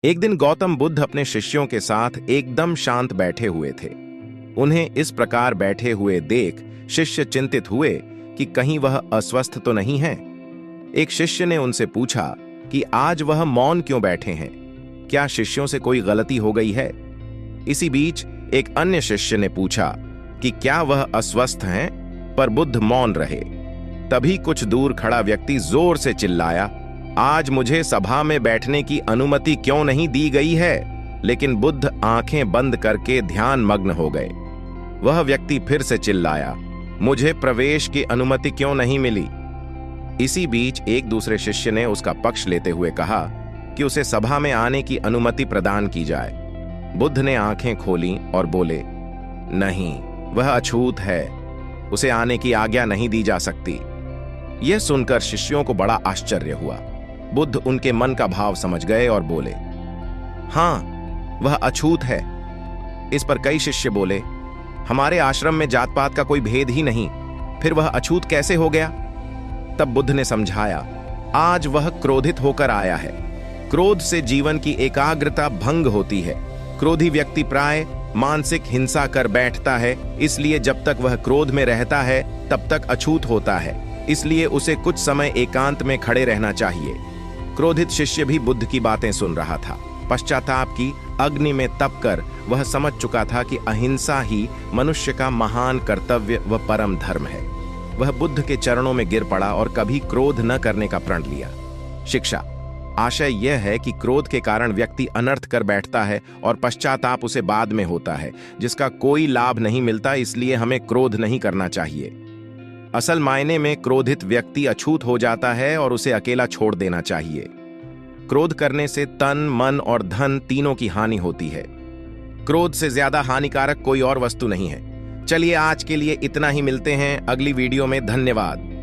एक दिन गौतम बुद्ध अपने शिष्यों के साथ एकदम शांत बैठे हुए थे। उन्हें इस प्रकार बैठे हुए देख शिष्य चिंतित हुए कि कहीं वह अस्वस्थ तो नहीं है। एक शिष्य ने उनसे पूछा कि आज वह मौन क्यों बैठे हैं, क्या शिष्यों से कोई गलती हो गई है? इसी बीच एक अन्य शिष्य ने पूछा कि क्या वह अस्वस्थ हैं, पर बुद्ध मौन रहे। तभी कुछ दूर खड़ा व्यक्ति जोर से चिल्लाया, आज मुझे सभा में बैठने की अनुमति क्यों नहीं दी गई है? लेकिन बुद्ध आंखें बंद करके ध्यान मग्न हो गए। वह व्यक्ति फिर से चिल्लाया, मुझे प्रवेश की अनुमति क्यों नहीं मिली? इसी बीच एक दूसरे शिष्य ने उसका पक्ष लेते हुए कहा कि उसे सभा में आने की अनुमति प्रदान की जाए। बुद्ध ने आंखें खोलीं और बोले, नहीं, वह अछूत है, उसे आने की आज्ञा नहीं दी जा सकती। यह सुनकर शिष्यों को बड़ा आश्चर्य हुआ। बुद्ध उनके मन का भाव समझ गए और बोले, हां, वह अछूत है। इस पर कई शिष्य बोले, हमारे आश्रम में जात पात का कोई भेद ही नहीं, फिर वह अछूत कैसे हो गया? तब बुद्ध ने समझाया, आज वह क्रोधित होकर आया है। क्रोध से जीवन की एकाग्रता भंग होती है। क्रोधी व्यक्ति प्राय मानसिक हिंसा कर बैठता है, इसलिए जब तक वह क्रोध में रहता है तब तक अछूत होता है। इसलिए उसे कुछ समय एकांत में खड़े रहना चाहिए। क्रोधित शिष्य भी बुद्ध की बातें सुन रहा था। पश्चाताप की अग्नि में तप कर वह समझ चुका था कि अहिंसा ही मनुष्य का महान कर्तव्य व परम धर्म है। वह बुद्ध के चरणों में गिर पड़ा और कभी क्रोध न करने का प्रण लिया। शिक्षा आशय यह है कि क्रोध के कारण व्यक्ति अनर्थ कर बैठता है और पश्चाताप उसे बाद में होता है, जिसका कोई लाभ नहीं मिलता। इसलिए हमें क्रोध नहीं करना चाहिए। असल मायने में क्रोधित व्यक्ति अछूत हो जाता है और उसे अकेला छोड़ देना चाहिए। क्रोध करने से तन, मन और धन तीनों की हानि होती है। क्रोध से ज्यादा हानिकारक कोई और वस्तु नहीं है। चलिए आज के लिए इतना ही, मिलते हैं अगली वीडियो में। धन्यवाद।